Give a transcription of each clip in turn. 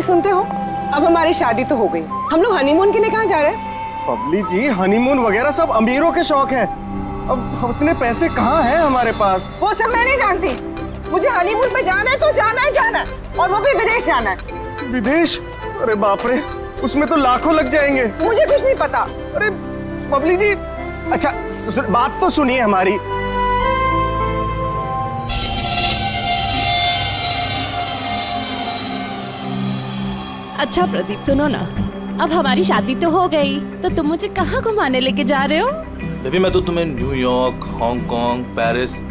सुनते हो? अब हमारी शादी तो हो गई, हम लोग हनीमून के लिए कहाँ जा रहे हैं? बबली जी, हनीमून वगैरह सब अमीरों के शौक है। अब उतने पैसे कहाँ हैं हमारे पास? वो सब मैं नहीं जानती। मुझे हनीमून पे जाना है तो जाना है, और वो भी विदेश जाना है। विदेश? अरे बाप रे, उसमें तो लाखों लग जाएंगे। मुझे कुछ नहीं पता। अरे बबली जी, अच्छा बात तो सुनिए हमारी। अच्छा प्रदीप, सुनो ना, अब हमारी शादी तो हो गई, तो तुम मुझे कहाँ घुमाने लेके जा रहे हो? बेबी, मैं तो तुम्हें न्यूयॉर्क, हांगकांग, पेरिस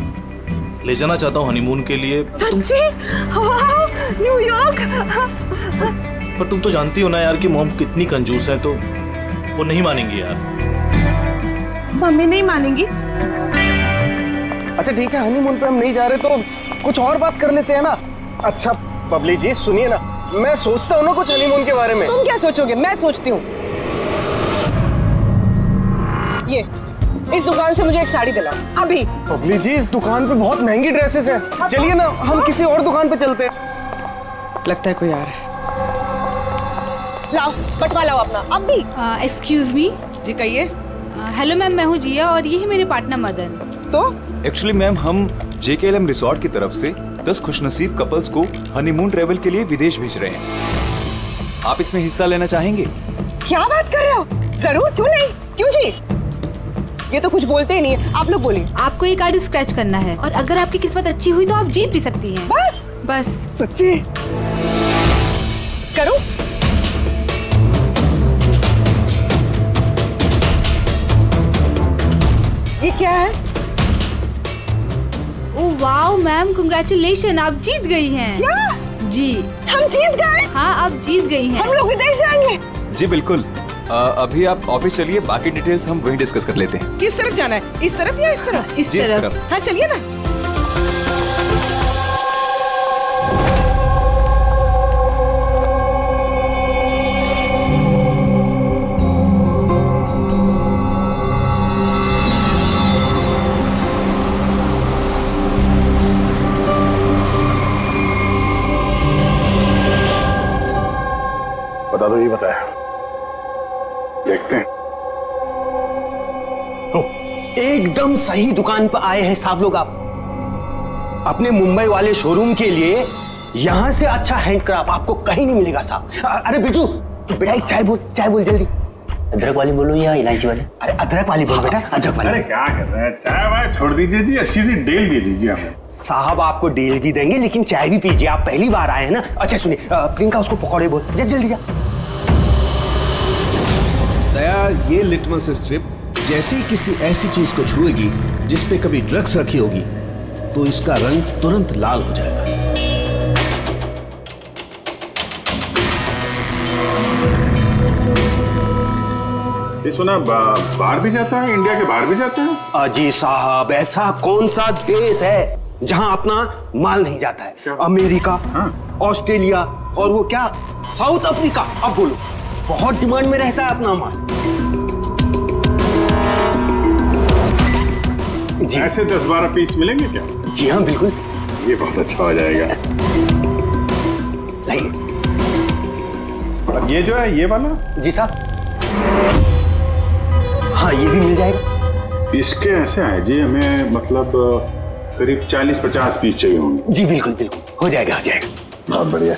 ले जाना चाहता हूँ हनीमून के लिए। सच्ची? वाह, न्यूयॉर्क! पर तुम तो जानती हो ना यार कि मॉम कितनी कंजूस है, तो वो नहीं मानेंगी यार। मम्मी नहीं मानेंगी? अच्छा ठीक है, हनीमून पे हम नहीं जा रहे तो कुछ और बात कर लेते हैं ना। अच्छा बबली जी सुनिए ना, मैं सोचता हूँ ना कुछ हनीमून के बारे में। तुम क्या सोचोगे? मैं सोचती हूँ। ये इस दुकान से मुझे एक साड़ी दिलाओ अभी। बबली जी, इस दुकान पे बहुत महंगी ड्रेसेस हैं। चलिए ना, हम किसी और दुकान पे चलते हैं। लगता है कोई आ रहा है। लाओ, बटवा लाओ अपना अभी। Excuse me. जी कहिए। हेलो मैम, मैं हूँ जिया और ये है मेरे पार्टनर मदन। तो एक्चुअली मैम, हम JKLM रिसोर्ट की तरफ से 10 खुशनसीब कपल्स को हनीमून ट्रेवल के लिए विदेश भेज रहे हैं। आप इसमें हिस्सा लेना चाहेंगे? क्या बात कर रहे हो? जरूर, क्यों नहीं, क्यों जी? ये तो कुछ बोलते ही नहीं है, आप लोग बोलिए। आपको ये कार्ड स्क्रैच करना है और अगर आपकी किस्मत अच्छी हुई तो आप जीत भी सकती हैं। बस। सच्ची? करो। ये क्या है? ओह वाओ मैम, कांग्रेचुलेशन, आप जीत गई हैं। क्या? जी हम जीत गए? हाँ, आप जीत गई हैं। हम लोग विदेश जाएंगे? जी बिल्कुल। अभी आप ऑफिस चलिए, बाकी डिटेल्स हम वहीं डिस्कस कर लेते हैं। किस तरफ जाना है? इस तरफ या इस तरफ? इस जी, तरफ। हाँ चलिए ना। बता दो, ये बताया, देखते हैं। एकदम सही दुकान पर आए हैं साहब लोग। आप अपने मुंबई वाले शोरूम के लिए यहां से अच्छा हैंडक्राफ्ट आपको कहीं नहीं मिलेगा साहब। अरे बिजू, बेटा एक चाय बोल जल्दी। अदरक वाली बोलूं या इलायची वाली? अरे अदरक वाली बोल बेटा, अदरक वाली। अरे क्या कर रहे हैं, चाय वाय छोड़ दीजिए जी, अच्छी सी डील दे दीजिए हमें। साहब आपको डील भी देंगे, लेकिन चाय भी पीजिए, आप पहली बार आए हैं ना। अच्छा सुनिए, प्रियंका उसको पकौड़े बोल, जल्दी जा। दया, ये लिटमस स्ट्रिप जैसे ही किसी ऐसी चीज को छुएगी जिस पे कभी ड्रग्स रखी होगी, तो इसका रंग तुरंत लाल हो जाएगा। ये सुना बाहर भी जाता है, इंडिया के बाहर भी जाता है? अजी साहब, ऐसा कौन सा देश है जहां अपना माल नहीं जाता है? क्या? अमेरिका, हाँ। ऑस्ट्रेलिया और वो क्या, साउथ अफ्रीका। अब बोलो, बहुत डिमांड में रहता है अपना माल। जी ऐसे 10-12 पीस मिलेंगे क्या? जी हाँ बिल्कुल। ये बहुत अच्छा हो जाएगा। लाइए। और ये जो है, ये वाला? जी साहब, हाँ ये भी मिल जाएगा। इसके ऐसे है जी, हमें मतलब करीब 40-50 पीस चाहिए होंगे। जी बिल्कुल बिल्कुल, हो जाएगा हो जाएगा। बहुत बढ़िया।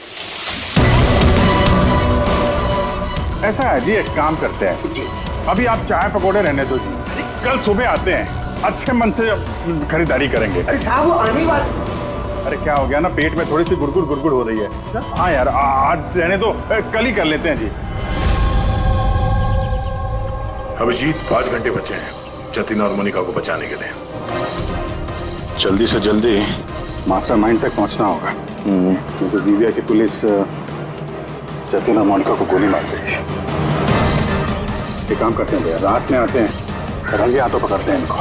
ऐसा है जी, एक काम करते हैं जी, अभी आप चाय पकौड़े रहने दो जी, कल सुबह आते हैं, अच्छे मन से खरीदारी करेंगे। अरे साहब वो आने वाले। अरे क्या हो गया ना, पेट में थोड़ी सी गुड़गुड़ हो रही है। हाँ यार, आज रहने दो, कल ही कर लेते हैं जी। अभिजीत, 5 घंटे बचे हैं जतिन और मोनिका को बचाने के लिए। जल्दी से जल्दी मास्टरमाइंड तक पहुंचना होगा, क्योंकि जीविया की पुलिस जतिन और मोनिका को गोली मार देगी। एक काम करते हैं भैया, रात में आते हैं, रंगे हाथों पकड़ते हैं इनको।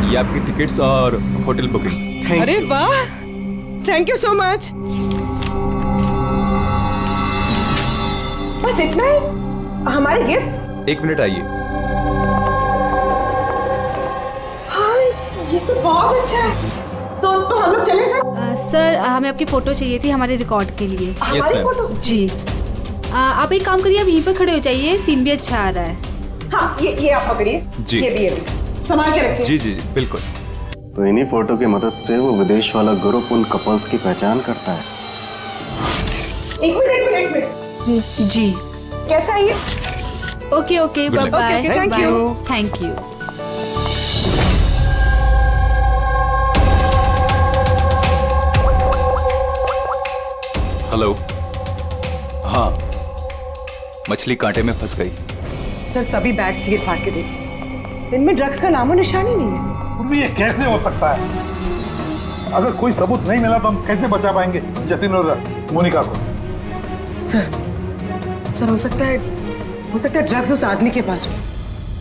ये आपकी टिकट्स और होटल बुकिंग्स। अरे वाह, थैंक यू सो मच। बस इतना ही? हमारे गिफ्ट्स? 1 मिनट आइए। हाँ, ये तो बहुत अच्छा है। तो हम लोग चले फिर? सर हमें आपकी फोटो चाहिए थी हमारे रिकॉर्ड के लिए। हमारी फोटो? जी आप एक काम करिए, आप यहीं पर खड़े हो जाइए, सीन भी अच्छा आ रहा है। हाँ ये आप पकड़िए। जी। ये भी संभाल के रखिए। जी जी जी बिल्कुल। तो इन्हीं फोटो की मदद से वो विदेश वाला ग्रुप उन कपल्स की पहचान करता है। एक मिनट। जी कैसा है ये? Okay okay Good bye luck. Bye. Okay, thank you. Thank you. Hello. हाँ, मछली कांटे में फंस गई। सर सभी बैग चीर फाड़ के देखिए, इनमें ड्रग्स का नामो निशान ही नहीं है। ये कैसे हो सकता है? अगर कोई सबूत नहीं मिला तो हम कैसे बचा पाएंगे जतिन और मोनिका को? सर हो सकता है ड्रग्स उस आदमी के पास हो।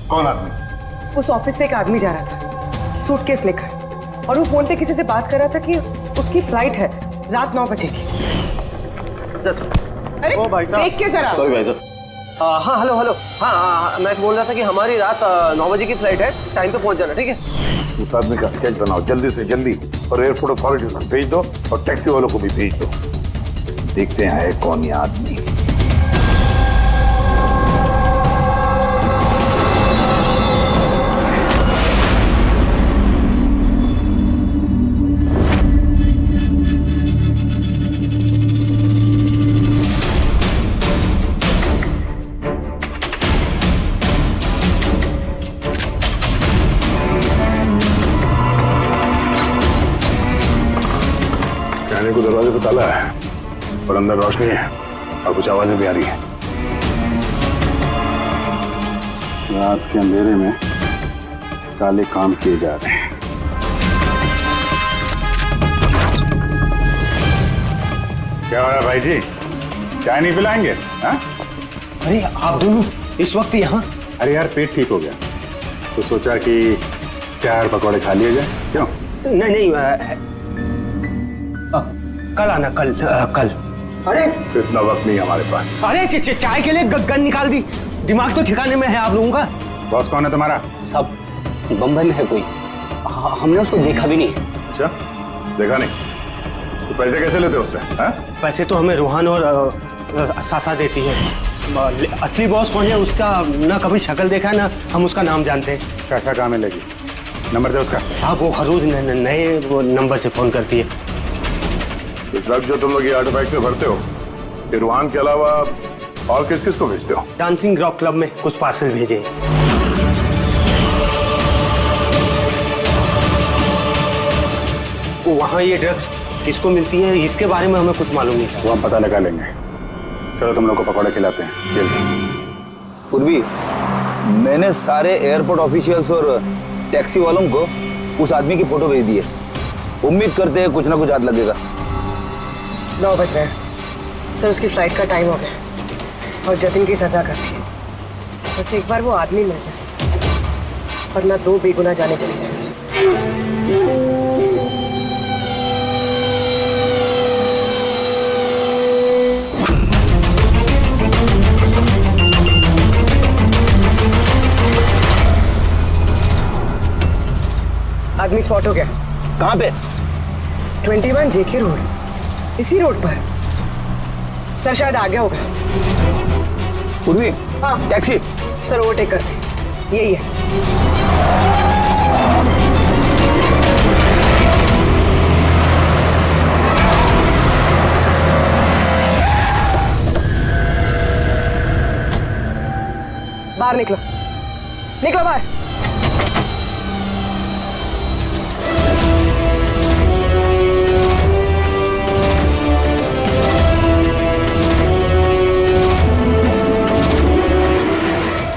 कौन आदमी? उस ऑफिस से एक आदमी जा रहा था सूटकेस लेकर, और वो फोन पे किसी से बात कर रहा था कि उसकी फ्लाइट है रात 9 बजे की। अरे ओ भाई साहब, देख के जरा। सॉरी भाई साहब। हाँ हेलो हेलो। हाँ मैं बोल रहा था कि हमारी रात 9 बजे की फ्लाइट है, टाइम पे पहुंच जाना, ठीक है? उस आदमी का स्केच बनाओ जल्दी से जल्दी और एयरपोर्ट अथॉरिटी तक भेज दो और टैक्सी वालों को भी भेज दो। देखते हैं है कौन ये आदमी। कहने को दरवाजे पे ताला है और अंदर रोशनी है और कुछ आवाजें भी आ रही है। रात के अंधेरे में काले काम किए जा रहे हैं। क्या हो रहा है भाई जी? चाय नहीं पिलाएंगे? हाँ? अरे आप दोनों इस वक्त यहाँ? अरे यार पेट ठीक हो गया तो सोचा कि चाय और पकौड़े खा लिए जाए। क्यों? नहीं कल आना, कल। अरे इतना वक्त नहीं हमारे पास। अरे चाय के लिए गन निकाल दी। दिमाग तो ठिकाने में है आप लोगों का। बॉस कौन है तुम्हारा? सब बम्बई में है कोई, हमने उसको देखा भी नहीं। अच्छा देखा नहीं तो पैसे कैसे लेते हो उससे? हाँ? पैसे तो हमें रूहान और सासा देती है। असली बॉस कौन है उसका ना कभी शक्ल देखा है ना हम उसका नाम जानते हैं। क्या काम है लगी? नंबर दे उसका। साहब वो हर रोज नए वो नंबर से फोन करती है। ड्रग जो तुम लोग ये आर्टिफैक्ट में भरते हो ये रूहान के अलावा और किस किस को भेजते हो? डांसिंग रॉक क्लब में कुछ पार्सल भेजे। वहाँ ये ड्रग्स किसको मिलती है इसके बारे में हमें कुछ मालूम नहीं सर। वो हम पता लगा लेंगे। चलो तुम लोग को पकौड़े खिलाते हैं। चल पूर्वी, मैंने सारे एयरपोर्ट ऑफिशियल्स और टैक्सी वालों को उस आदमी की फोटो भेज दी है। उम्मीद करते हैं कुछ ना कुछ हाथ लगेगा। 9 बज रहे हैं सर, उसकी फ्लाइट का टाइम हो गया और जतिन की सजा कर दी। बस एक बार वो आदमी मिल जाए वरना 2 बेगुनाह जाने चली जाएंगी। आदमी स्पॉट हो गया। कहाँ पे? 21 जेके रोड, इसी रोड पर। सर शायद आ गया होगा। पूर्वी, हाँ टैक्सी। सर ओवरटेक करते, यही है। बाहर निकलो, निकलो बाहर।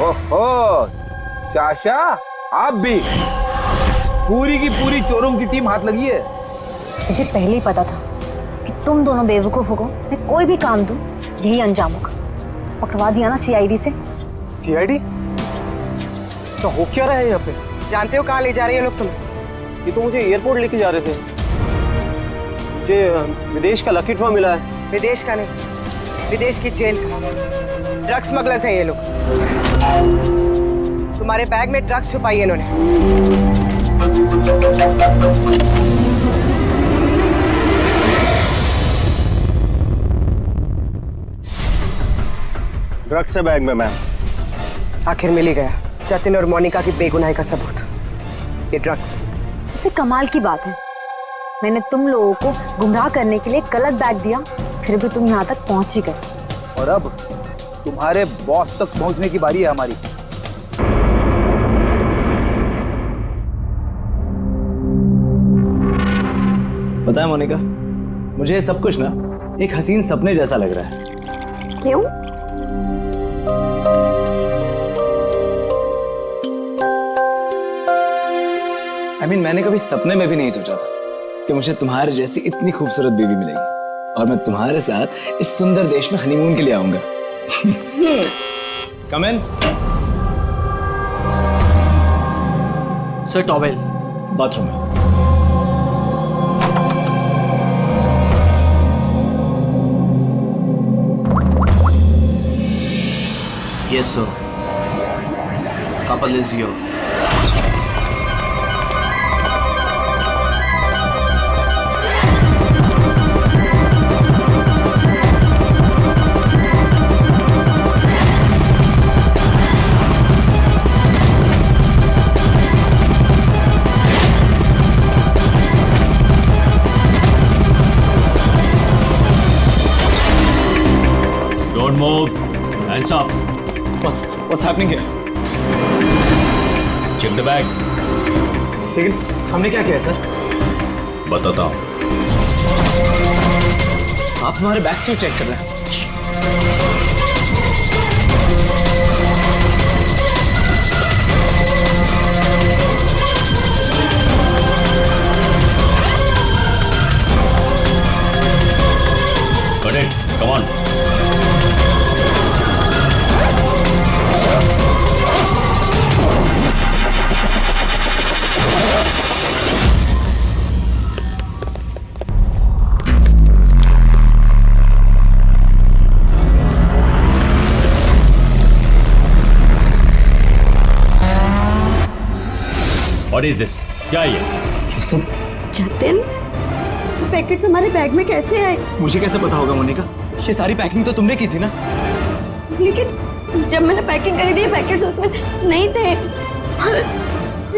ओहो, शाशा, आप भी? पूरी की पूरी चोरों की टीम हाथ लगी है। मुझे पहले ही पता था कि तुम दोनों बेवकूफों को मैं कोई भी काम दूं यही अंजाम होगा। पकड़वा दिया ना सीआईडी से। सीआईडी? तो हो क्या रहा है यहाँ पे? जानते हो कहाँ ले जा रहे हैं लोग तुम्हें? ये तो मुझे एयरपोर्ट लेके जा रहे थे। मुझे विदेश का लकी ड्रॉ मिला है। विदेश का नहीं, विदेश की जेल का। ड्रग्स स्मगलर्स हैं ये लोग। तुम्हारे बैग में ड्रग्स छुपाई है इन्होंने। ड्रग्स है बैग में मैम। आखिर मिल ही गया जतिन और मोनिका की बेगुनाही का सबूत, ये ड्रग्स। इससे कमाल की बात है, मैंने तुम लोगों को गुमराह करने के लिए गलत बैग दिया, फिर भी तुम यहाँ तक पहुंच ही गए। और अब तुम्हारे बॉस तक पहुंचने की बारी है हमारी। पता है मोनिका, मुझे सब कुछ ना एक हसीन सपने जैसा लग रहा है। क्यों? मैंने कभी सपने में भी नहीं सोचा था कि मुझे तुम्हारे जैसी इतनी खूबसूरत बीवी मिलेगी और मैं तुम्हारे साथ इस सुंदर देश में हनीमून के लिए आऊंगा। कम इन। सर टॉवेल बाथरूम में। Yes, sir. Couple is here. Don't move. Hands up. What's happening here? Check the bag. लेकिन हमने क्या किया सर? बताता हूँ। आप हमारे बैग क्यों चेक कर रहे हैं? Got it. Come on. What is this? क्या ये? कैसे? जतिन, पैकेट हमारे बैग में कैसे आए? मुझे कैसे पता होगा मोनिका? ये सारी पैकिंग तो तुमने की थी ना? लेकिन जब मैंने पैकिंग करी थी पैकेट्स उसमें नहीं थे।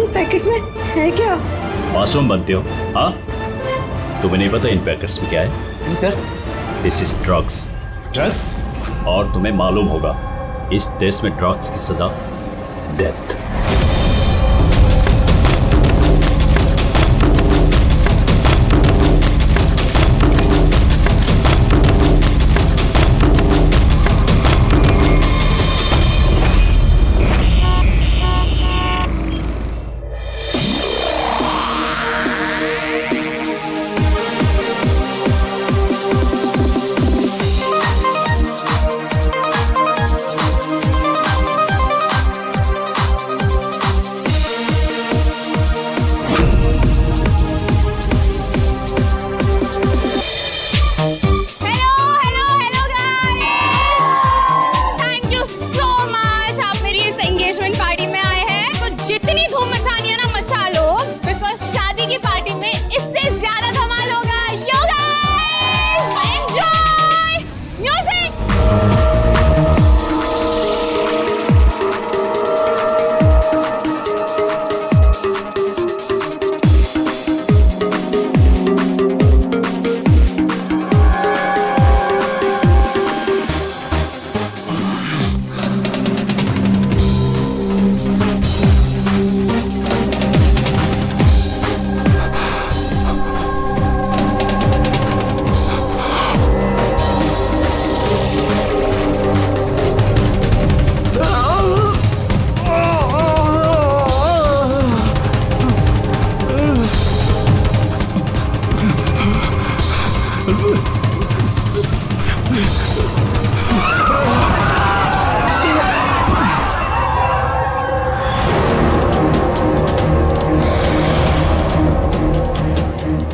इन पैकेट्स में है क्या? मासूम बनते हो, हाँ? तुम्हें नहीं पता इन पैकेट्स में क्या है? नहीं sir. This is drugs. Drugs? और तुम्हें मालूम होगा इस देश में ड्रग्स की सजा डेथ।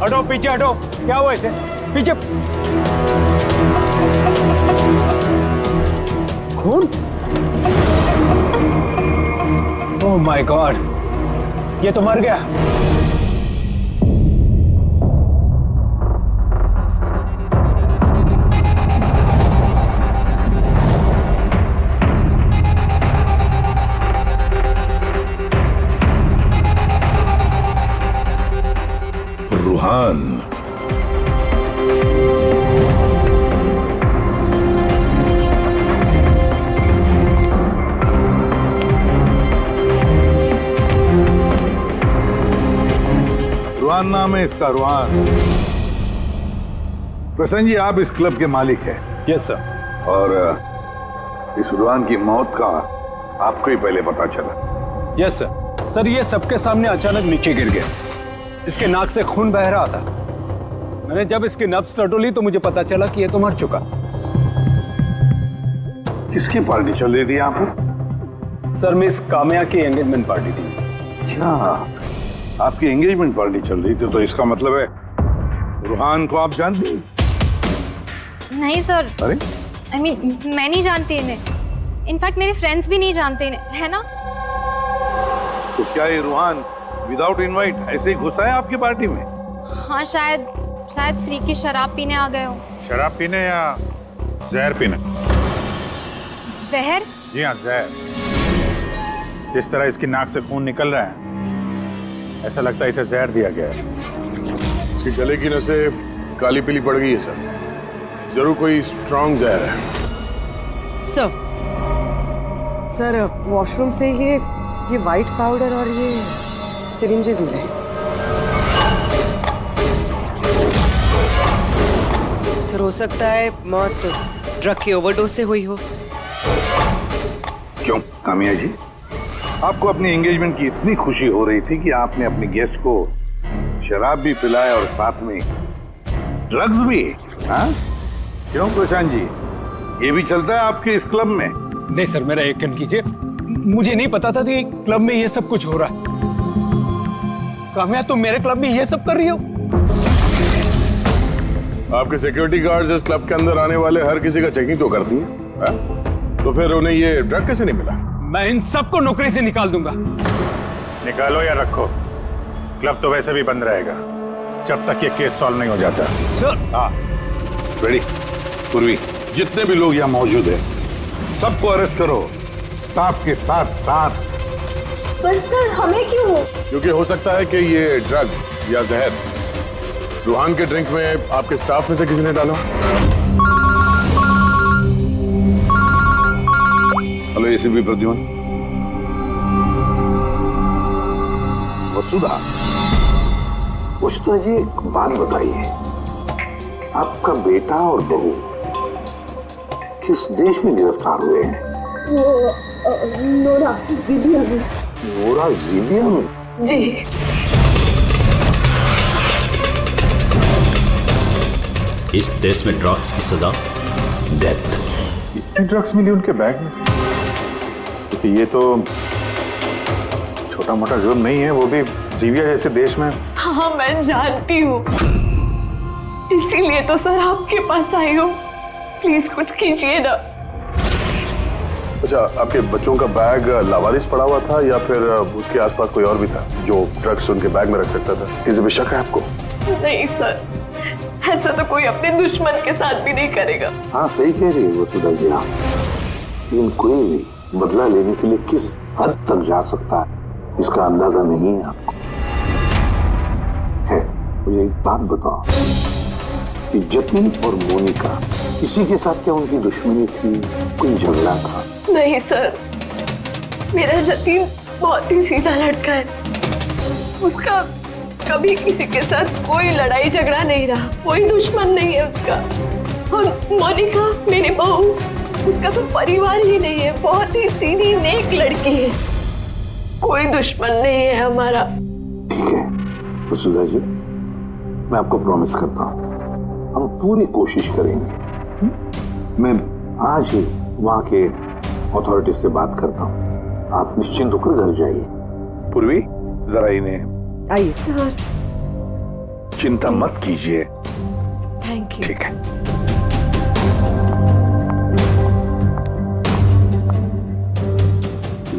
हटो पीछे हटो, क्या हुआ इसे? पीछे। खून? ओह माय गॉड, ये तो मर गया। रूहान। रूहान नाम है इसका, रूहान। प्रसन्न जी, आप इस क्लब के मालिक हैं। Yes sir. और इस रूहान की मौत का आपको ही पहले पता चला? Yes sir. सर, ये सबके सामने अचानक नीचे गिर गया। इसके नाक से खून बह रहा था। मैंने जब इसकी नब्ज टटोली तो मुझे पता चला कि ये तो मर चुका। किसकी पार्टी चल रही थी यहाँ पर? सर, मिस काम्या की एंगेजमेंट पार्टी थी। अच्छा, आपकी एंगेजमेंट पार्टी चल रही थी, तो इसका मतलब है रूहान को आप जानती हैं? नहीं सर। अरे I mean, मैं नहीं जानती इन्हें। इनफैक्ट मेरे फ्रेंड्स भी नहीं जानते इन्हें, है ना? तो क्या ये रूहान विदाउट इनवाइट ऐसे ही घुसा है आपकी पार्टी में? हाँ, शायद फ्री की शराब पीने आ गए हो। शराब पीने या जहर पीने? जहर? जी हाँ, जहर। जिस तरह इसकी नाक से खून निकल रहा है, ऐसा लगता है इसे जहर दिया गया है। इसके गले की नसें काली पीली पड़ गई है सर। जरूर कोई स्ट्रॉन्ग जहर है। सर वॉशरूम से ये वाइट पाउडर और ये सिरिंजेस मिले। तो हो सकता है मौत ड्रग की ओवरडोज से हुई हो। क्यों काम्या जी, आपको अपनी एंगेजमेंट की इतनी खुशी हो रही थी कि आपने अपने गेस्ट को शराब भी पिलाया और साथ में ड्रग्स भी? हाँ? क्यों प्रशांत जी, ये भी चलता है आपके इस क्लब में? नहीं सर, मेरा यकीन कीजिए, मुझे नहीं पता था कि क्लब में ये सब कुछ हो रहा है। काम्या, तुम मेरे क्लब में ये सब कर रही हो? आपके सिक्योरिटी गार्ड्स इस क्लब के अंदर आने वाले हर किसी का चेकिंग तो करती हैं। तो फिर उन्हें ये ड्रग कैसे नहीं मिला? मैं इन सबको नौकरी से निकाल दूंगा। निकालो या रखो, क्लब तो वैसे भी बंद रहेगा जब तक ये केस सॉल्व नहीं हो जाता। सर, हाँ, रेडी। पूर्वी, जितने भी लोग यहाँ मौजूद हैं, सबको अरेस्ट करो, स्टाफ के साथ साथ। पर सर, हमें क्यों? क्योंकि हो सकता है कि ये ड्रग या जहर रूहान के ड्रिंक में आपके स्टाफ में से किसी ने डाला। Hello ACP Pradyuman. वसुधा, वसुधा जी, एक बात बताइए, आपका बेटा और बहू किस देश में गिरफ्तार हुए हैं? नोरा जीबिया में। नोरा जीबिया में? जी। इस देश में ड्रग्स की सजा डेथ। इतनी ड्रग्स मिली उनके बैग में से? क्योंकि ये तो छोटा मोटा जुर्म नहीं है, वो भी जीबिया जैसे देश में। हाँ, मैं जानती हूँ, इसीलिए तो सर आपके पास आई हूँ। प्लीज कुछ कीजिए ना। अच्छा, आपके बच्चों का बैग लावारिस पड़ा हुआ था या फिर उसके आसपास कोई और भी था जो ड्रग्स उनके बैग में रख सकता था? किसी पे शक है आपको? नहीं सर, ऐसा तो कोई अपने दुश्मन के साथ भी नहीं करेगा। हाँ, सही कह रही है वसुधा जी आप। लेकिन कोई भी बदला लेने के लिए किस हद तक जा सकता है, इसका अंदाजा नहीं है आपको। है, मुझे एक बात बताओ कि जतिन और मोनिका, इसी के साथ क्या उनकी दुश्मनी थी, कोई झगड़ा था? नहीं सर, मेरा जतिन बहुत ही सीधा लड़का है। उसका कभी किसी के साथ कोई लड़ाई झगड़ा नहीं रहा, कोई दुश्मन नहीं है उसका। और मोनिका मेरी बहू, उसका तो परिवार ही नहीं है, बहुत ही सीधी नेक लड़की है, कोई दुश्मन नहीं है हमारा। ठीक है वसुधा जी, मैं आपको प्रॉमिस करता हूँ, हम पूरी कोशिश करेंगे। मैं आज ही वहाँ के अथॉरिटी से बात करता हूँ, आप निश्चिंत होकर घर जाइए। पूर्वी, जरा इन्हें आइए। चिंता मत कीजिए। Thank you. ठीक है।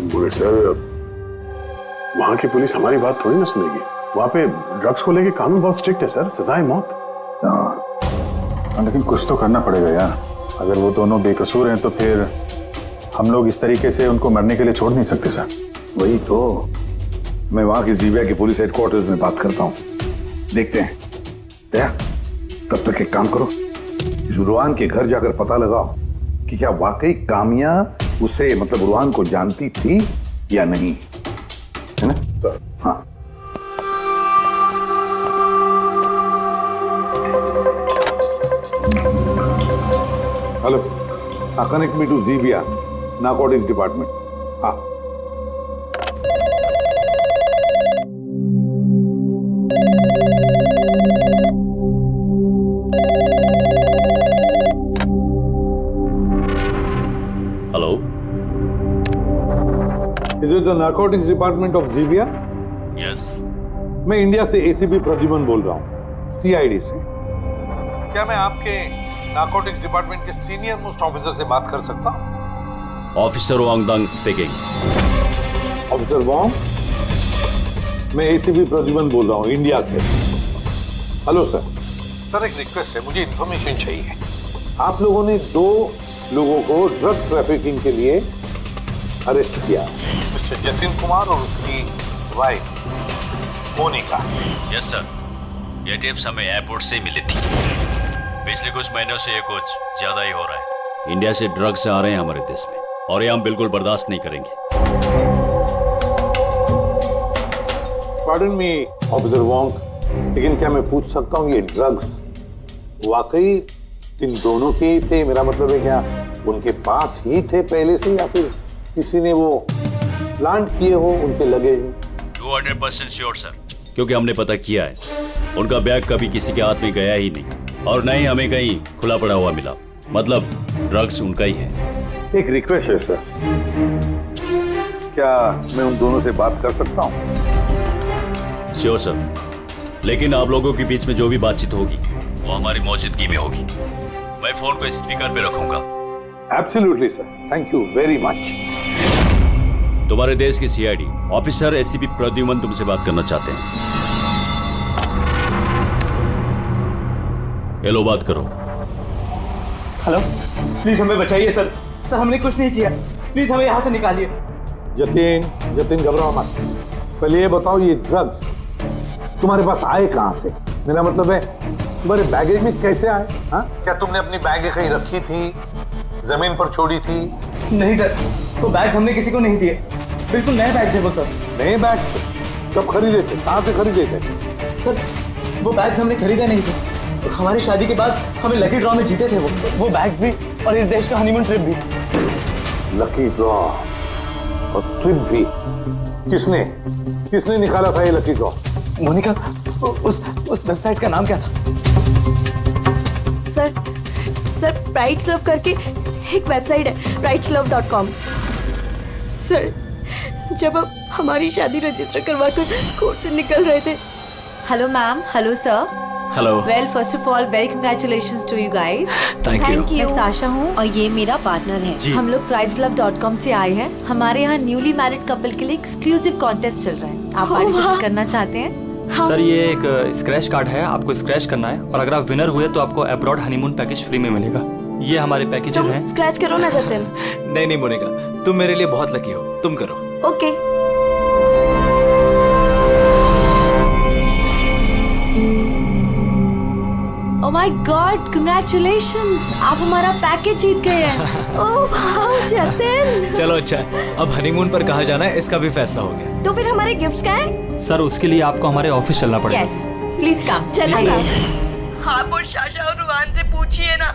बोले सर, वहाँ की पुलिस हमारी बात थोड़ी ना सुनेगी। वहाँ पे ड्रग्स को लेके कानून बहुत स्ट्रिक्ट है सर, सजाए मौत। लेकिन कुछ तो करना पड़ेगा यार। अगर वो दोनों बेकसूर हैं तो फिर हम लोग इस तरीके से उनको मरने के लिए छोड़ नहीं सकते सर। वही तो, मैं वहाँ की जीबिया की पुलिस हेडक्वार्टर्स में बात करता हूँ, देखते हैं दया, तब तक एक काम करो, इस रुहान के घर जाकर पता लगाओ कि क्या वाकई कामिया उसे मतलब रुहान को जानती थी या नहीं, है ना सर? हाँ। हेलो, कनेक्ट मी टू जीबिया नारकोटिक्स डिपार्टमेंट। हाँ। Hello, is it the narcotics department of जीबिया? यस। मैं इंडिया से एसीपी प्रद्युमन बोल रहा हूँ, सीआईडी से। क्या मैं आपके नारकोटिक्स डिपार्टमेंट के सीनियर मोस्ट ऑफिसर से बात कर सकता हूँ? Officer Wangdung speaking. Officer Wang, मैं एसीपी प्रद्युमन बोल रहा हूँ इंडिया से। Hello sir. सर एक रिक्वेस्ट है, मुझे इंफॉर्मेशन चाहिए। आप लोगों ने 2 लोगों को ड्रग ट्रैफिकिंग के लिए अरेस्ट किया, मिस्टर जतिन कुमार और उसकी वाइफ मोनिका। यस सर, ये टिप्स हमें एयरपोर्ट से मिली थी। पिछले कुछ महीनों से ये कुछ ज्यादा ही हो रहा है। इंडिया से ड्रग्स आ रहे हैं हमारे देश में और ये हम बिल्कुल बर्दाश्त नहीं करेंगे। पार्डन मी ऑफिसर वांग, लेकिन क्या मैं पूछ सकता हूँ ये ड्रग्स वाकई इन दोनों के ही थे? मेरा मतलब है क्या उनके पास ही थे पहले से या फिर किसी ने वो प्लांट किए हो उनके लगेज में? 200% श्योर सर, क्योंकि हमने पता किया है उनका बैग कभी किसी के हाथ में गया ही नहीं और न ही हमें कहीं खुला पड़ा हुआ मिला। मतलब ड्रग्स उनका ही है। एक रिक्वेस्ट है सर, क्या मैं उन दोनों से बात कर सकता हूँ? श्योर सर, लेकिन आप लोगों के बीच में जो भी बातचीत होगी वो हमारी मौजूदगी में होगी। मैं फोन को स्पीकर पे रखूंगा। Absolutely sir, thank you very much. तुम्हारे देश की सीआईडी ऑफिसर एसीपी प्रद्युमन तुमसे बात करना चाहते हैं। हेलो, बात करो। हेलो, प्लीज हमें बचाइए सर। सर हमने कुछ नहीं किया, प्लीज हमें यहाँ से निकालिए। जतिन घबराओ मत। पहले ये बताओ ये ड्रग्स तुम्हारे पास आए कहाँ से? मेरा मतलब है तुम्हारे बैगेज में कैसे आए? हाँ, क्या तुमने अपनी बैग कहीं रखी थी, जमीन पर छोड़ी थी? नहीं सर, वो बैग्स हमने किसी को नहीं दिए, बिल्कुल नए बैग्स है वो सर। नए बैग? कब खरीदे थे, कहाँ से खरीदे थे? सर वो बैग्स हमने खरीदे नहीं थे, तो हमारी शादी के बाद हमें लकी ड्रॉ में जीते थे वो बैग्स भी और इस देश का हनीमून ट्रिप भी। लकी ड्रॉ और ट्रिप भी? किसने निकाला था ये लकी ड्रॉ? मोनिका, उस वेबसाइट का नाम क्या था? सर प्राइड्स लव करके एक वेबसाइट है, prideslove.com। सर जब हम हमारी शादी रजिस्टर करवा कर कोर्ट से निकल रहे थे। Hello ma'am. Hello sir. Hello. Well first of all very congratulations to you guys. Thank you. मैं साशा हूँ और ये मेरा पार्टनर है। हम लोग prideslove.com से आए हैं। हमारे यहाँ न्यूली मैरिड कपल के लिए एक्सक्लूसिव कॉन्टेस्ट चल रहा है। आप पार्टिसिपेट करना चाहते हैं? सर ये एक स्क्रैच कार्ड है, आपको स्क्रैच करना है और अगर आप विनर हुए तो आपको अब्रॉड हनीमून पैकेज फ्री में मिलेगा। ये हमारे पैकेजेस हैं। स्क्रैच करो ना जतिन। नहीं मोनिका, तुम मेरे लिए बहुत लकी हो, तुम करो। Okay. Oh my God, congratulations, आप हमारा पैकेज जीत गए हैं। Oh wow Jatin. चलो अच्छा है, अब हनीमून पर कहाँ जाना है इसका भी फैसला हो गया। तो फिर हमारे गिफ्ट्स क्या है? सर उसके लिए आपको हमारे ऑफिस चलना पड़ेगा। Yes, please come. चलिए। आप और शाशा और रुहान से पूछिए ना,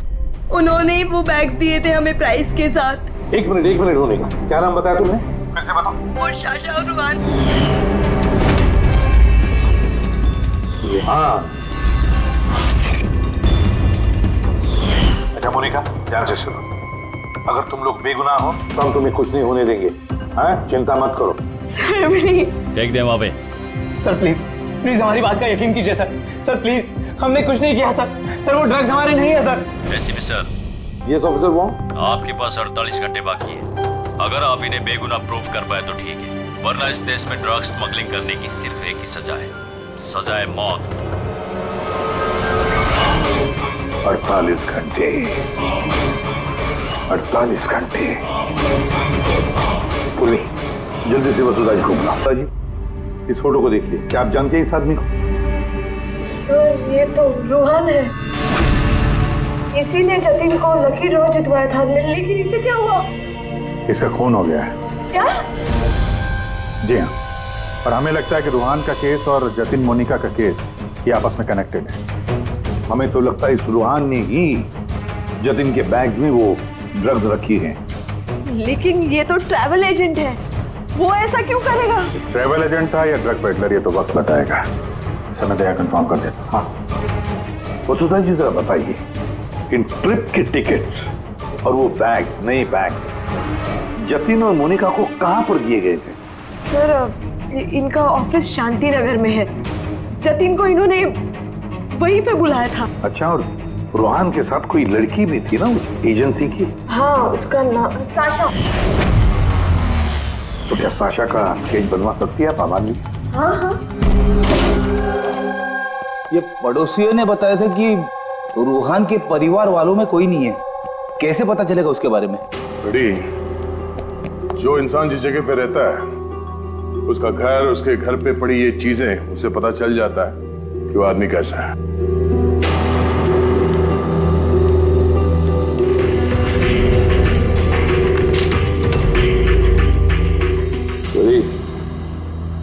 उन्होंने ही वो बैग्स दिए थे हमें प्राइस के साथ। एक मिनट होने का, क्या नाम बताया तुमने? फिर से बताओ। और शाशा और रुहान। हाँ। अच्छा मोनिका, ध्यान से सुनो, अगर तुम लोग बेगुनाह हो तो हम तुम्हें कुछ नहीं होने देंगे। हाँ, चिंता मत करो। Sir please. Take them away. Sir please हमारी बात का यकीन कीजिए सर प्लीज, हमने कुछ नहीं किया सर वो ड्रग्स हमारे नहीं है sir. ACP sir. Yes officer Wang. आपके पास 48 घंटे बाकी है। अगर आप इन्हें बेगुनाह प्रूव कर पाए तो ठीक है, वरना इस देश में ड्रग्स स्मगलिंग करने की सिर्फ एक ही सजा है, सजा है मौत। 48 घंटे। 48 घंटे। पूरी जल्दी से वसुधा जी को बुलाओ। जी, इस फोटो को देखिए, क्या आप जानते हैं इस आदमी को? सर ये तो रोहन है। इसी ने जतिन को लकी ड्रॉ जितवाया था, लेकिन इसे क्या हुआ? इसका खून हो गया है। क्या? जी हाँ, और हमें लगता है कि रूहान का केस और जतिन मोनिका का केस ये आपस में कनेक्टेड है। हमें तो लगता है इस रूहान ने ही जतिन के बैग में वो ड्रग्स रखी हैं। लेकिन ये तो ट्रैवल एजेंट है, वो ऐसा क्यों करेगा? ट्रैवल एजेंट था या ड्रग पेडलर, ये तो वक्त बताएगा। समय दया कंफर्म कर देता। हाँ, वसुधा जी जरा बताइए, इन ट्रिप के टिकट्स और वो बैग्स, नए बैग्स जतिन और मोनिका को कहां पर दिए गए थे? सर इनका ऑफिस शांति नगर में है। जतिन को इन्होंने वहीं पे बुलाया था। अच्छा, और रूहान के साथ कोई लड़की भी थी ना उस एजेंसी की? हाँ, उसका नाम साशा। तो क्या साशा का स्केच बनवा सकती है आप आबादी? हाँ हाँ। ये पड़ोसियों ने बताया था कि रूहान के परिवार वालों में कोई नहीं है। कैसे पता चलेगा उसके बारे में? बड़ी, जो इंसान जिस जगह पे रहता है उसका घर, उसके घर पे पड़ी ये चीजें, उससे पता चल जाता है कि वो आदमी कैसा है।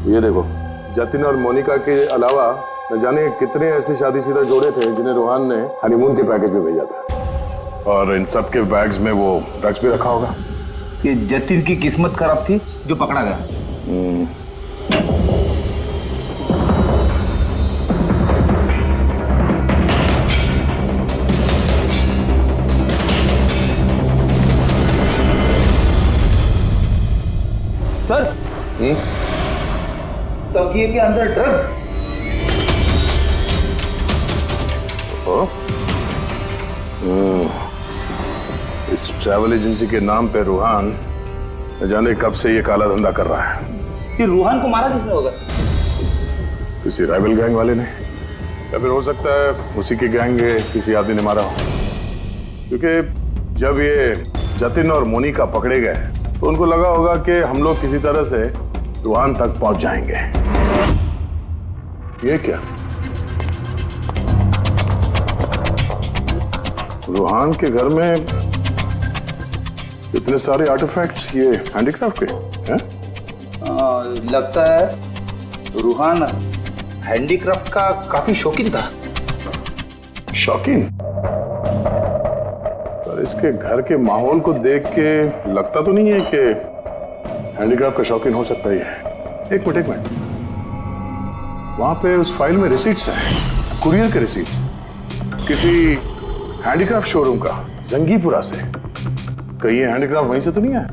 ये देखो, जतिन और मोनिका के अलावा न जाने कितने ऐसे शादीशुदा जोड़े थे जिन्हें रूहान ने हनीमून के पैकेज में भेजा था, और इन सब के बैग्स में वो ड्रग्स भी रखा होगा। ये जतिन की किस्मत खराब थी जो पकड़ा गया। सर, तकिए के अंदर ड्रग। इस ट्रैवल एजेंसी के नाम पे रूहान न जाने कब से ये काला धंधा कर रहा है। ये रूहान को मारा किसने होगा? किसी राइवल गैंग वाले ने, या फिर हो सकता है उसी के गैंग के किसी आदमी ने मारा हो। क्योंकि जब ये जतिन और मोनिका पकड़े गए तो उनको लगा होगा कि हम लोग किसी तरह से रूहान तक पहुंच जाएंगे। ये क्या? रूहान के घर में इतने सारे आर्टिफैक्ट्स, ये हैंडीक्राफ्ट के हैं? लगता है रूहान हैंडीक्राफ्ट का काफी शौकीन था। शौकीन? पर इसके घर के माहौल को देख के लगता तो नहीं है कि हैंडीक्राफ्ट का शौकीन हो सकता ही है। एक मिनट, वहां पे उस फाइल में रिसीट्स हैं, कुरियर के रिसीट्स, किसी हैंडीक्राफ्ट शोरूम का, जंगीपुरा से। कहीं ये हैंडीक्राफ्ट वहीं से तो नहीं है?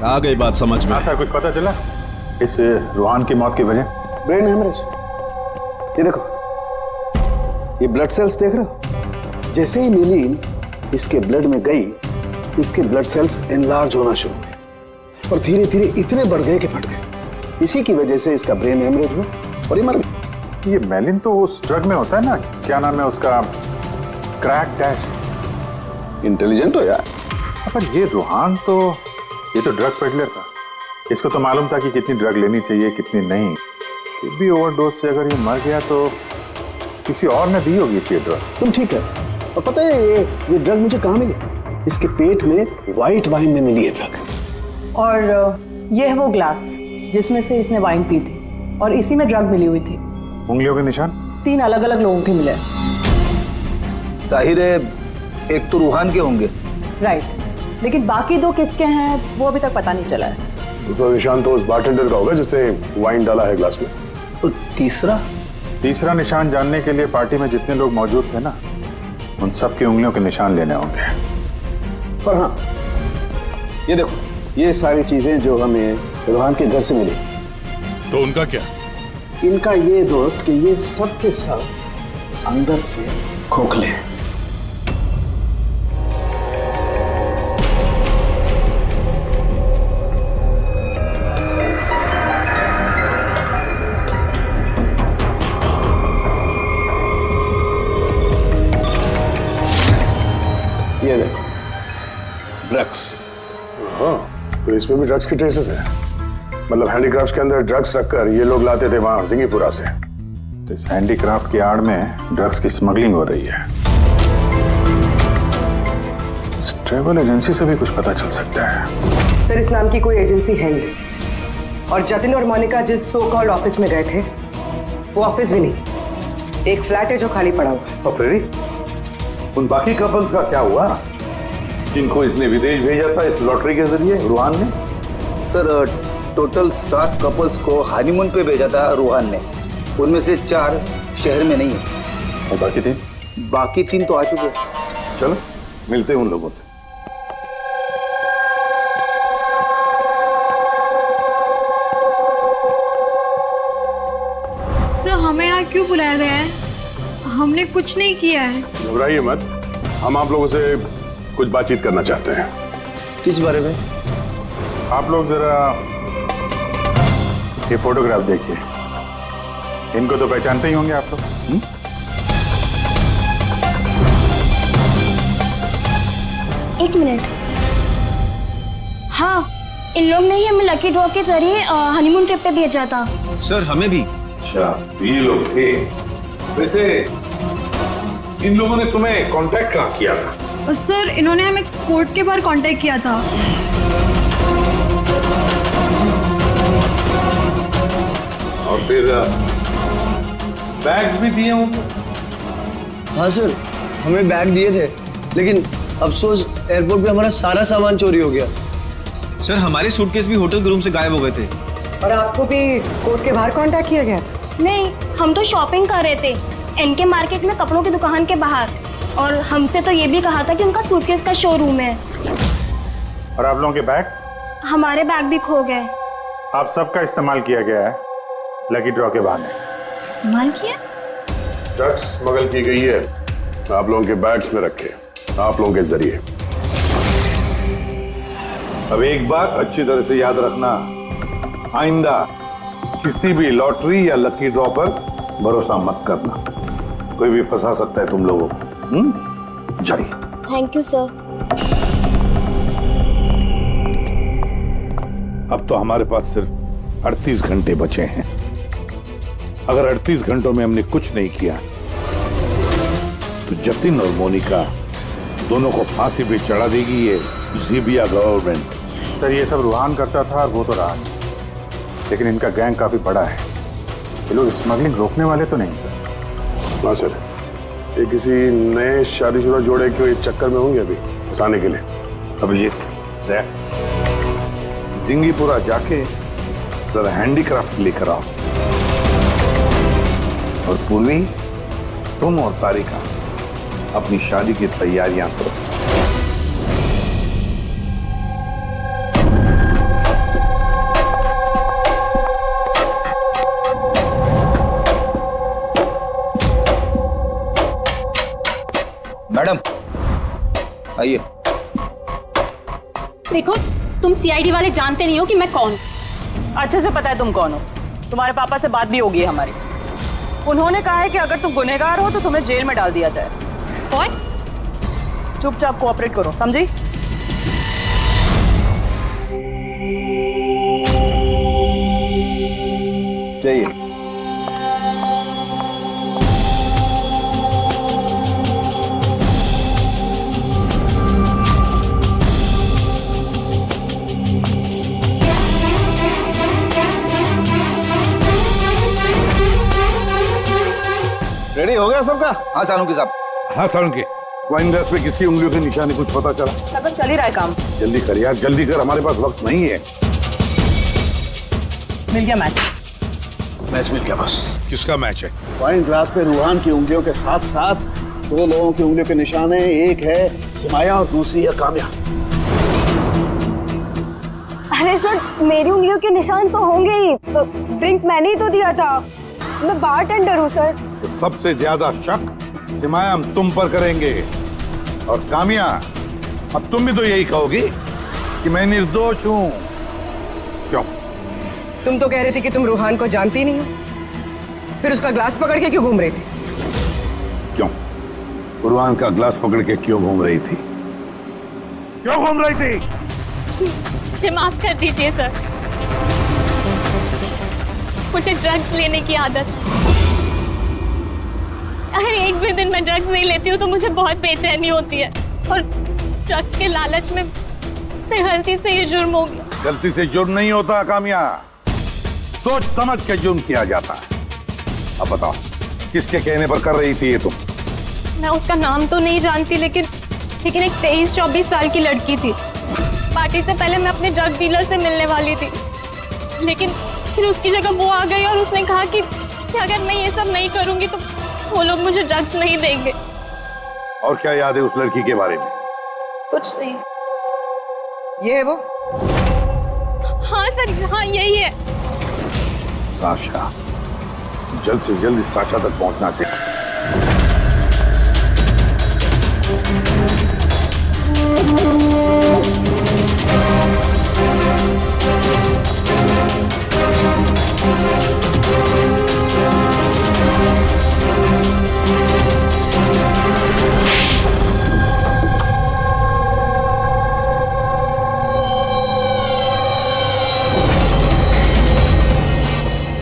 आ गई बात समझ में। सर, कुछ पता चला इस रूहान की मौत की वजह? Brain haemorrhage. ये देखो, ये ब्लड सेल्स देख रहे हो? जैसे ही नीलीन इसके ब्लड में गई, इसके ब्लड सेल्स एनलार्ज होना शुरू हुए और धीरे धीरे इतने बढ़ गए कि फट गए। इसी की वजह से इसका ब्रेन हेमरेज हुआ और ये मर गया। ये मेलिन तो उस ड्रग में होता है ना, क्या नाम है उसका, क्रैक डैश। इंटेलिजेंट हो यार। पर ये रूहान तो, ये तो ड्रग पेडलर था। इसको तो मालूम था कि कितनी ड्रग लेनी चाहिए, कितनी नहीं। फिर भी ओवरडोज से अगर ये मर गया तो किसी और ने दी होगी इसी ड्रग। तुम ठीक है। और पता है ये ड्रग मुझे कहाँ मिली? इसके पेट में व्हाइट वाइन में मिली है ड्रग। और ये है वो ग्लास जिसमें से इसने वाइन पी थी और इसी में ड्रग मिली हुई थी। उंगलियों के निशान 3 अलग अलग लोगों के मिले। जाहिर है एक तो रूहान के होंगे। राइट, लेकिन बाकी 2 किसके हैं वो अभी तक पता नहीं चला है। दूसरा निशान तो उस बारटेंडर का होगा जिसने वाइन डाला है ग्लास में। और तीसरा निशान जानने के लिए पार्टी में जितने लोग मौजूद थे ना, उन सब की उंगलियों के निशान लेने होंगे। पर हाँ, ये देखो, ये सारी चीजें जो हमें रूहान के घर से मिली, तो उनका क्या? इनका ये दोस्त कि ये सब के सब अंदर से खोखले हैं। ये देखो, ड्रग्स। हाँ, तो इसमें भी ड्रग्स की ट्रेसेस हैं। मतलब हैंडीक्राफ्ट के अंदर ड्रग्स रखकर ये लोग लाते थे वहां जिंगीपुरा से। तो इस हैंडीक्राफ्ट की आड़ में ड्रग्स की स्मगलिंग हो रही है। इस ट्रैवल एजेंसी से भी कुछ पता चल सकता है। सर, इस नाम की कोई एजेंसी है ही, और जतिन और मोनिका जिस सो कॉल्ड ऑफिस में गए थे वो ऑफिस भी नहीं, एक फ्लैट है जो खाली पड़ा हुआ है। और फ्रेडी, उन बाकी कपल्स का क्या हुआ जिनको इसने विदेश भेजा था इस लॉटरी के जरिए, रूहान ने? सर, टोटल 7 कपल्स को हनीमून पे भेजा था रूहान ने। उनमें से 4 शहर में नहीं है। और बाकी 3? बाकी 3 तो आ चुके। चलो मिलते हैं उन लोगों से। सर, हमें यहाँ क्यों बुलाया गया है? हमने कुछ नहीं किया है। घबराइए मत, हम आप लोगों से कुछ बातचीत करना चाहते हैं। किस बारे में? आप लोग जरा ये फोटोग्राफ देखिए। इनको तो पहचानते ही होंगे आप लोग। एक मिनट। हाँ, इन लोग ने ही हमें लकी ड्रॉ के जरिए हनीमून ट्रिप पे भेजा था। सर, हमें भी। अच्छा, ये लोग थे। वैसे इन लोगों ने तुम्हें कांटेक्ट कहाँ किया था? सर, इन्होंने हमें कोर्ट के बाहर कांटेक्ट किया था। और फिर बैग्स भी दिए उनको? हाँ सर, हमें बैग दिए थे, लेकिन अफसोस एयरपोर्ट पे हमारा सारा सामान चोरी हो गया। सर, हमारे सूटकेस भी होटल के रूम से गायब हो गए थे। और आपको भी कोर्ट के बाहर कांटेक्ट किया गया? नहीं, हम तो शॉपिंग कर रहे थे एनके मार्केट में, कपड़ों की दुकान के बाहर। और हमसे तो ये भी कहा था कि उनका सूटकेस का शोरूम है। और आप लोगों के बैग? हमारे बैग भी खो गए। आप सबका इस्तेमाल किया गया है लकी ड्रॉ के बहाने। इस्तेमाल किया? ड्रग्स स्मगल की गई है आप लोगों के बैग्स में रखे, आप लोगों के जरिए। अब एक बात अच्छी तरह से याद रखना, आइंदा किसी भी लॉटरी या लकी ड्रॉ पर भरोसा मत करना, कोई भी फंसा सकता है तुम लोगों को। जाइए। Thank you sir. अब तो हमारे पास सिर्फ 38 घंटे बचे हैं। अगर 38 घंटों में हमने कुछ नहीं किया तो जतिन और मोनिका दोनों को फांसी पे चढ़ा देगी ये ज़ीबिया गवर्नमेंट। सर, ये सब रूहान करता था और वो तो रहा, लेकिन इनका गैंग काफी बड़ा है। ये लोग स्मगलिंग रोकने वाले तो नहीं सर? हाँ सर, ये किसी नए शादीशुदा जोड़े के चक्कर में होंगे अभी फंसाने के लिए। अभिजीत, जिंगीपुरा जाके जरा हैंडीक्राफ्ट लेकर आओ। और पूर्वी, तुम और तारिका अपनी शादी की तैयारियां करो। मैडम आइए। देखो, तुम सीआईडी वाले जानते नहीं हो कि मैं कौन हूँ। अच्छे से पता है तुम कौन हो। तुम्हारे पापा से बात भी होगी हमारी। उन्होंने कहा है कि अगर तुम गुनहगार हो तो तुम्हें जेल में डाल दिया जाए। और चुपचाप कोऑपरेट करो, समझी? चाहिए। रेडी हो गया सबका? हाँ सालुंकी साहब। हाँ सालुंकी, वाइन ग्लास पे किसकी उंगलियों के निशाने कुछ पता चला? सब चल ही रहा है काम। जल्दी कर यार, जल्दी कर, हमारे पास वक्त नहीं है। मिल गया मैच। मैच मिल गया बस। किसका मैच है? वाइन ग्लास पे रूहान की उंगलियों के साथ साथ 2 लोगों की उंगलियों के निशान हैं। एक है सिमाया और दूसरी है काम्या। अरे सर, मेरी उंगलियों के निशान तो होंगे ही। ड्रिंक मैंने ही तो दिया था, मैं बारटेंडर हूँ सर। तो सबसे ज्यादा शक सिमाया हम तुम पर करेंगे। और कामिया, अब तुम भी तो यही कहोगी कि मैं निर्दोष हूँ। क्यों? तुम तो कह रही थी कि तुम रूहान को जानती नहीं हो, फिर उसका ग्लास पकड़ के क्यों घूम रही थी? क्यों? रूहान का ग्लास पकड़ के क्यों घूम रही थी? क्यों घूम रही थी? मुझे माफ कर दीजिए सर, मुझे ड्रग्स लेने की आदत। अगर एक भी दिन मैं ड्रग्स नहीं लेती हूँ तो मुझे बहुत बेचैनी होती है, और ड्रग्स के लालच में से गलती से ये जुर्म हो गया। गलती से जुर्म नहीं होता कामिया, सोच समझ के जुर्म किया जाता है। अब बताओ किसके कहने पर कर रही थी ये तुम? मैं उसका नाम तो नहीं जानती, लेकिन एक 23-24 साल की लड़की थी। पार्टी से पहले मैं अपने ड्रग डीलर से मिलने वाली थी, लेकिन फिर उसकी जगह वो आ गई और उसने कहा कि अगर मैं ये सब नहीं करूंगी तो वो लोग मुझे ड्रग्स नहीं देंगे। और क्या याद है उस लड़की के बारे में? कुछ नहीं। ये है वो? हाँ सर, हाँ यही है। साशा, जल्द से जल्द इस साशा तक पहुंचना चाहिए।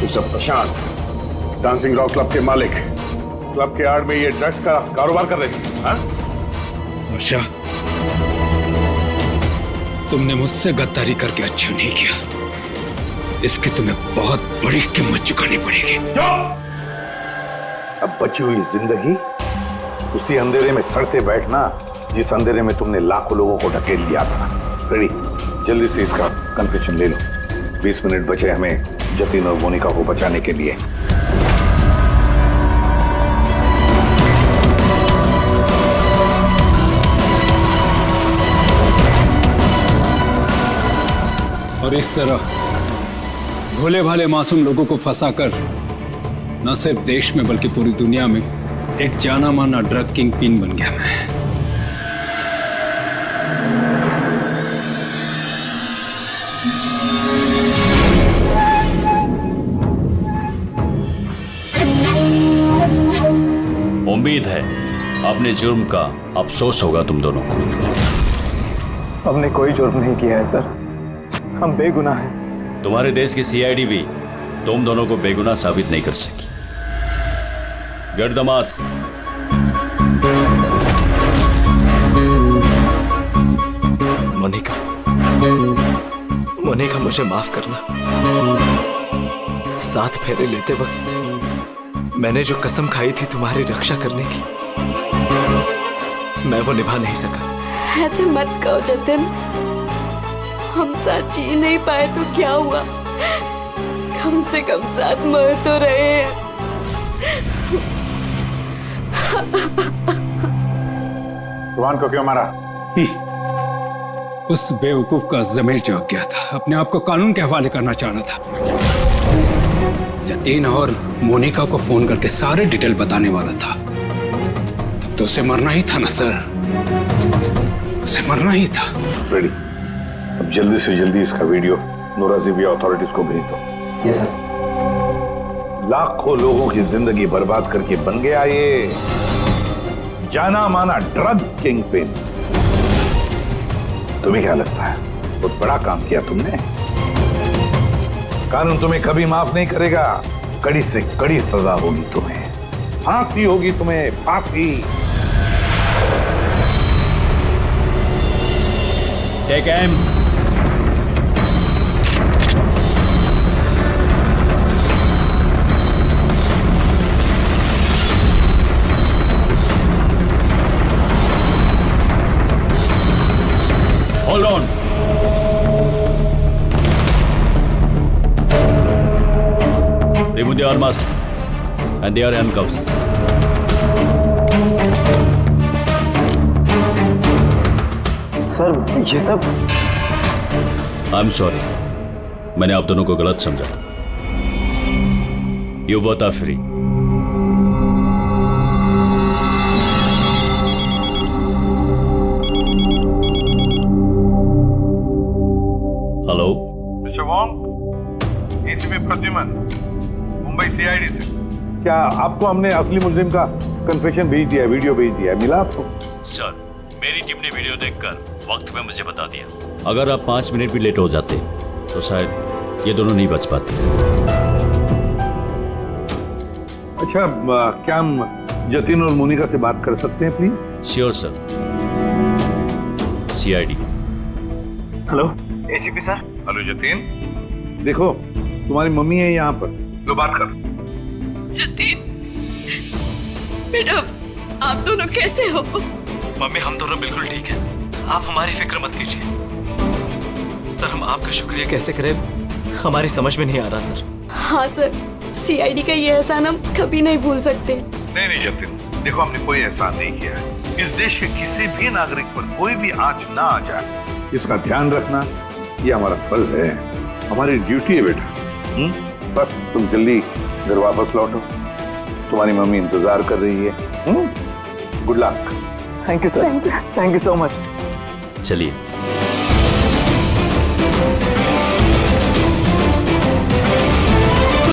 सब प्रशांत, डांसिंग रॉक क्लब के मालिक, क्लब के आड़ में ये ड्रग्स का कारोबार कर रहे थे, हाँ? साशा, तुमने मुझसे गद्दारी करके अच्छा नहीं किया, इसकी तुम्हें बहुत बड़ी कीमत चुकानी पड़ेगी। अब बची हुई जिंदगी उसी अंधेरे में सड़ते बैठना जिस अंधेरे में तुमने लाखों लोगों को ढकेल दिया था। रेडी, जल्दी से इसका कन्फेशन ले लो। 20 मिनट बचे हमें जतिन और मोनिका को बचाने के लिए। और इस तरह भोले भाले मासूम लोगों को फंसाकर न सिर्फ देश में बल्कि पूरी दुनिया में एक जाना माना ड्रग किंग पिन बन गया मैं। उम्मीद है अपने जुर्म का अफसोस होगा तुम दोनों को। हमने कोई जुर्म नहीं किया है सर, हम बेगुनाह हैं। तुम्हारे देश की सीआईडी भी तुम दोनों को बेगुनाह साबित नहीं कर सकी। Get the mask. Monika, Monika मुझे माफ करना। 7 फेरे लेते वक्त मैंने जो कसम खाई थी तुम्हारी रक्षा करने की, मैं वो निभा नहीं सका। ऐसे मत कहो जतिन, हम साथ जी नहीं पाए तो क्या हुआ, कम से कम साथ मर तो रहे हैं। रुहान को क्यों मारा? उस बेवकूफ का ज़मीर जाग गया था, अपने आप को कानून के हवाले करना चाह रहा था। जतीन और मोनिका को फोन करके सारे डिटेल बताने वाला था। तब तो उसे मरना ही था ना सर, उसे मरना ही था। रेडी, अब जल्दी से जल्दी इसका वीडियो नूराजीबिया अथॉरिटीज को भेज दो। Yes sir. लाखों लोगों की जिंदगी बर्बाद करके बन गया ये जाना माना ड्रग किंग पिन। तुम्हें क्या लगता है बहुत बड़ा काम किया तुमने? कानून तुम्हें कभी माफ नहीं करेगा, कड़ी से कड़ी सजा होगी तुम्हें, फांसी होगी तुम्हें, फांसी। Take em. Hold on. Remove the arms and their handcuffs. Sir ये सब I'm sorry, मैंने आप दोनों को गलत समझा। You both are free. Hello mister Wong, ACP Pradyuman, Mumbai CID से। क्या आपको हमने असली मुजरिम का कन्फेशन भेज दिया, वीडियो भेज दिया, मिला आपको? सर, मेरी टीम ने वीडियो देखकर वक्त पे मुझे बता दिया। अगर आप 5 मिनट भी लेट हो जाते तो शायद ये दोनों नहीं बच पाते। अच्छा, क्या हम जतिन और मोनिका से बात कर सकते हैं please? Sure sir. CID। Hello ACP sir. Hello Jatin, देखो तुम्हारी मम्मी है यहाँ पर, लो बात कर। जतिन बेटा, आप दोनों कैसे हो? मम्मी हम दोनों बिल्कुल ठीक है, आप हमारी फिक्र मत कीजिए। सर हम आपका शुक्रिया कैसे करें हमारी समझ में नहीं आ रहा सर। हाँ सर, CID का ये एहसान हम कभी नहीं भूल सकते। नहीं जतिन, देखो हमने कोई एहसान नहीं किया है। इस देश के किसी भी नागरिक पर कोई भी आंच ना आ जाए, इसका ध्यान रखना ये हमारा फर्ज है, हमारी ड्यूटी है बेटा। बस तुम जल्दी घर वापस लौटो, तुम्हारी मम्मी इंतजार कर रही है। Good luck. Thank you sir, thank you so much. चलिए।